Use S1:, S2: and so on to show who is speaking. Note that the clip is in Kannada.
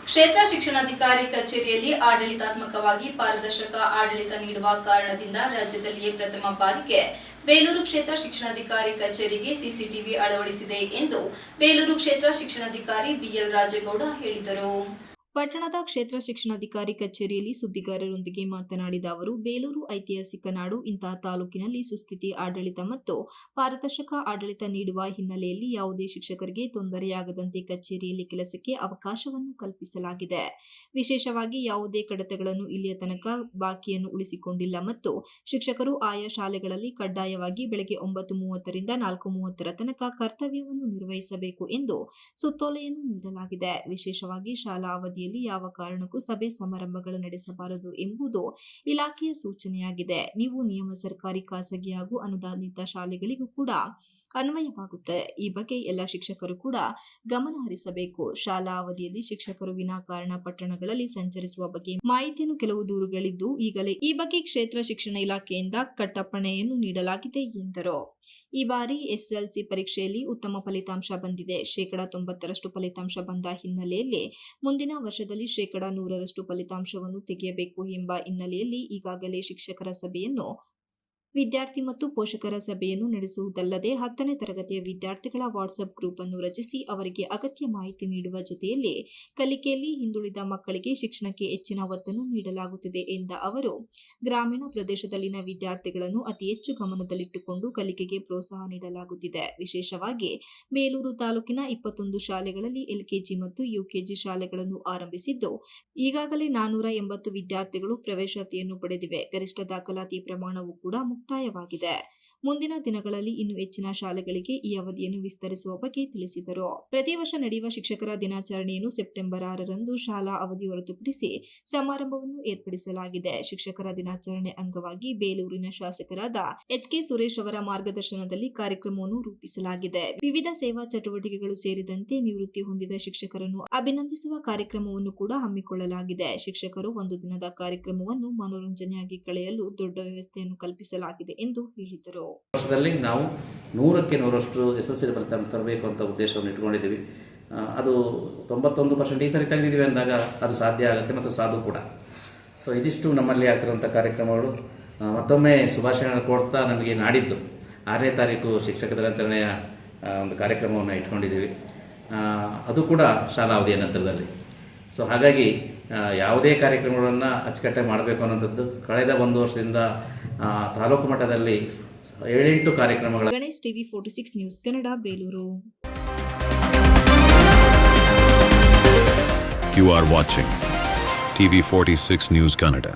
S1: ಕ್ಷೇತ್ರ ಶಿಕ್ಷಣಾಧಿಕಾರಿ ಕಚೇರಿಯಲ್ಲಿ ಆಡಳಿತಾತ್ಮಕವಾಗಿ ಪಾರದರ್ಶಕ ಆಡಳಿತ ನೀಡುವ ಕಾರಣದಿಂದ ರಾಜ್ಯದಲ್ಲಿಯೇ ಪ್ರಥಮ ಬಾರಿಗೆ ಬೇಲೂರು ಕ್ಷೇತ್ರ ಶಿಕ್ಷಣಾಧಿಕಾರಿ ಕಚೇರಿಗೆ ಸಿಸಿಟಿವಿ ಅಳವಡಿಸಿದೆ ಎಂದು ಬೇಲೂರು ಕ್ಷೇತ್ರ ಶಿಕ್ಷಣಾಧಿಕಾರಿ ಬಿಎಲ್ ರಾಜೇಗೌಡ ಹೇಳಿದರು. ಪಟ್ಟಣದ ಕ್ಷೇತ್ರ ಶಿಕ್ಷಣಾಧಿಕಾರಿ ಕಚೇರಿಯಲ್ಲಿ ಸುದ್ದಿಗಾರರೊಂದಿಗೆ ಮಾತನಾಡಿದ ಅವರು, ಬೇಲೂರು ಐತಿಹಾಸಿಕ ನಾಡು. ಇಂತಹ ತಾಲೂಕಿನಲ್ಲಿ ಸುಸ್ಥಿತಿ ಆಡಳಿತ ಮತ್ತು ಪಾರದರ್ಶಕ ಆಡಳಿತ ನೀಡುವ ಹಿನ್ನೆಲೆಯಲ್ಲಿ ಯಾವುದೇ ಶಿಕ್ಷಕರಿಗೆ ತೊಂದರೆಯಾಗದಂತೆ ಕಚೇರಿಯಲ್ಲಿ ಕೆಲಸಕ್ಕೆ ಅವಕಾಶವನ್ನು ಕಲ್ಪಿಸಲಾಗಿದೆ. ವಿಶೇಷವಾಗಿ ಯಾವುದೇ ಕಡತಗಳನ್ನು ಇಲ್ಲಿಯ ತನಕ ಬಾಕಿಯನ್ನು ಉಳಿಸಿಕೊಂಡಿಲ್ಲ ಮತ್ತು ಶಿಕ್ಷಕರು ಆಯಾ ಶಾಲೆಗಳಲ್ಲಿ ಕಡ್ಡಾಯವಾಗಿ ಬೆಳಗ್ಗೆ 9:30 ರಿಂದ 4:30 ತನಕ ಕರ್ತವ್ಯವನ್ನು ನಿರ್ವಹಿಸಬೇಕು ಎಂದು ಸುತ್ತೋಲೆಯನ್ನು ನೀಡಲಾಗಿದೆ. ವಿಶೇಷವಾಗಿ ಶಾಲಾ ಅವಧಿ ಯಾವ ಕಾರಣಕ್ಕೂ ಸಭೆ ಸಮಾರಂಭಗಳು ನಡೆಸಬಾರದು ಎಂಬುದು ಇಲಾಖೆಯ ಸೂಚನೆಯಾಗಿದೆ. ನೀವು ನಿಯಮ ಸರ್ಕಾರಿ, ಖಾಸಗಿ ಹಾಗೂ ಅನುದಾನಿತ ಶಾಲೆಗಳಿಗೂ ಕೂಡ ಅನ್ವಯವಾಗುತ್ತದೆ. ಈ ಬಗ್ಗೆ ಎಲ್ಲ ಶಿಕ್ಷಕರು ಕೂಡ ಗಮನ ಹರಿಸಬೇಕು. ಶಾಲಾ ಅವಧಿಯಲ್ಲಿ ಶಿಕ್ಷಕರು ವಿನಾಕಾರಣ ಪಟ್ಟಣಗಳಲ್ಲಿ ಸಂಚರಿಸುವ ಬಗ್ಗೆ ಮಾಹಿತಿಯನ್ನು ಕೆಲವು ದೂರುಗಳಿದ್ದು ಈಗಲೇ ಈ ಬಗ್ಗೆ ಕ್ಷೇತ್ರ ಶಿಕ್ಷಣ ಇಲಾಖೆಯಿಂದ ಕಟ್ಟಪ್ಪಣೆಯನ್ನು ನೀಡಲಾಗಿದೆ ಎಂದರು. ಈ ಬಾರಿ ಎಸ್ಎಸ್ಎಲ್ಸಿ ಪರೀಕ್ಷೆಯಲ್ಲಿ ಉತ್ತಮ ಫಲಿತಾಂಶ ಬಂದಿದೆ. 90% ಫಲಿತಾಂಶ ಬಂದ ಹಿನ್ನೆಲೆಯಲ್ಲಿ ಮುಂದಿನ ವರ್ಷದಲ್ಲಿ 100% ಫಲಿತಾಂಶವನ್ನು ತೆಗೆಯಬೇಕು ಎಂಬ ಹಿನ್ನೆಲೆಯಲ್ಲಿ ಈಗಾಗಲೇ ಶಿಕ್ಷಕರ ಸಭೆಯನ್ನು, ವಿದ್ಯಾರ್ಥಿ ಮತ್ತು ಪೋಷಕರ ಸಭೆಯನ್ನು ನಡೆಸುವುದಲ್ಲದೆ 10ನೇ ತರಗತಿಯ ವಿದ್ಯಾರ್ಥಿಗಳ ವಾಟ್ಸ್ಆಪ್ ಗ್ರೂಪ್ ಅನ್ನು ರಚಿಸಿ ಅವರಿಗೆ ಅಗತ್ಯ ಮಾಹಿತಿ ನೀಡುವ ಜೊತೆಯಲ್ಲಿ ಕಲಿಕೆಯಲ್ಲಿ ಹಿಂದುಳಿದ ಮಕ್ಕಳಿಗೆ ಶಿಕ್ಷಣಕ್ಕೆ ಹೆಚ್ಚಿನ ಒತ್ತನ್ನು ನೀಡಲಾಗುತ್ತಿದೆ ಎಂದ ಅವರು, ಗ್ರಾಮೀಣ ಪ್ರದೇಶದಲ್ಲಿನ ವಿದ್ಯಾರ್ಥಿಗಳನ್ನು ಅತಿ ಹೆಚ್ಚು ಗಮನದಲ್ಲಿಟ್ಟುಕೊಂಡು ಕಲಿಕೆಗೆ ಪ್ರೋತ್ಸಾಹ ನೀಡಲಾಗುತ್ತಿದೆ. ವಿಶೇಷವಾಗಿ ಬೇಲೂರು ತಾಲೂಕಿನ 21 ಶಾಲೆಗಳಲ್ಲಿ ಎಲ್ಕೆಜಿ ಮತ್ತು ಯುಕೆಜಿ ಶಾಲೆಗಳನ್ನು ಆರಂಭಿಸಿದ್ದು ಈಗಾಗಲೇ 480 ವಿದ್ಯಾರ್ಥಿಗಳು ಪ್ರವೇಶಾತಿಯನ್ನು ಪಡೆದಿವೆ. ಗರಿಷ್ಠ ದಾಖಲಾತಿ ಪ್ರಮಾಣವು ಕೂಡ ಮುಕ್ತಾಯವಾಗಿದೆ. ಮುಂದಿನ ದಿನಗಳಲ್ಲಿ ಇನ್ನೂ ಹೆಚ್ಚಿನ ಶಾಲೆಗಳಿಗೆ ಈ ಅವಧಿಯನ್ನು ವಿಸ್ತರಿಸುವ ಬಗ್ಗೆ ತಿಳಿಸಿದರು. ಪ್ರತಿ ವರ್ಷ ನಡೆಯುವ ಶಿಕ್ಷಕರ ದಿನಾಚರಣೆಯನ್ನು ಸೆಪ್ಟೆಂಬರ್ 6ರಂದು ಶಾಲಾ ಅವಧಿ ಹೊರತುಪಡಿಸಿ ಸಮಾರಂಭವನ್ನು ಏರ್ಪಡಿಸಲಾಗಿದೆ. ಶಿಕ್ಷಕರ ದಿನಾಚರಣೆ ಅಂಗವಾಗಿ ಬೇಲೂರಿನ ಶಾಸಕರಾದ ಎಚ್.ಕೆ. ಸುರೇಶ್ ಅವರ ಮಾರ್ಗದರ್ಶನದಲ್ಲಿ ಕಾರ್ಯಕ್ರಮವನ್ನು ರೂಪಿಸಲಾಗಿದೆ. ವಿವಿಧ ಸೇವಾ ಚಟುವಟಿಕೆಗಳು ಸೇರಿದಂತೆ ನಿವೃತ್ತಿ ಹೊಂದಿದ ಶಿಕ್ಷಕರನ್ನು ಅಭಿನಂದಿಸುವ ಕಾರ್ಯಕ್ರಮವನ್ನು ಕೂಡ ಹಮ್ಮಿಕೊಳ್ಳಲಾಗಿದೆ. ಶಿಕ್ಷಕರು ಒಂದು ದಿನದ ಕಾರ್ಯಕ್ರಮವನ್ನು ಮನೋರಂಜನೆಯಾಗಿ ಕಳೆಯಲು ದೊಡ್ಡ ವ್ಯವಸ್ಥೆಯನ್ನು ಕಲ್ಪಿಸಲಾಗಿದೆ ಎಂದು ಹೇಳಿದರು.
S2: ವರ್ಷದಲ್ಲಿ ನಾವು 100ಕ್ಕೆ 100ರಷ್ಟು ಎಸ್ಎಸ್ಎಲ್ಸಿ ಫಲಿತಾಂಶ ತರಬೇಕು ಅಂತ ಉದ್ದೇಶವನ್ನು ಇಟ್ಕೊಂಡಿದ್ದೀವಿ. ಅದು 91% ಈ ಸರಿ ತೆಗೆದಿದ್ದೀವಿ ಅಂದಾಗ ಅದು ಸಾಧ್ಯ ಆಗುತ್ತೆ ಮತ್ತು ಸಾಧು ಕೂಡ. ಸೊ ಇದಿಷ್ಟು ನಮ್ಮಲ್ಲಿ ಆಗ್ತಿರುವಂಥ ಕಾರ್ಯಕ್ರಮಗಳು. ಮತ್ತೊಮ್ಮೆ ಶುಭಾಶಯಗಳನ್ನು ಕೊಡ್ತಾ ನಮಗೆ ನಾಡಿದ್ದು 6ನೇ ತಾರೀಕು ಶಿಕ್ಷಕ ದಿನಾಚರಣೆಯ ಒಂದು ಕಾರ್ಯಕ್ರಮವನ್ನು ಇಟ್ಕೊಂಡಿದ್ದೀವಿ. ಅದು ಕೂಡ ಶಾಲಾ ಅವಧಿಯ ನಂತರದಲ್ಲಿ. ಸೊ ಹಾಗಾಗಿ ಯಾವುದೇ ಕಾರ್ಯಕ್ರಮಗಳನ್ನು ಅಚ್ಚುಕಟ್ಟಾಗಿ ಮಾಡಬೇಕು ಅನ್ನೋಂಥದ್ದು ಕಳೆದ 1 ವರ್ಷದಿಂದ ತಾಲೂಕು ಮಟ್ಟದಲ್ಲಿ 7-8 ಕಾರ್ಯಕ್ರಮಗಳ.
S1: Ganesh TV 46 news Kannada, Belur.
S3: You are watching TV 46 News Kannada.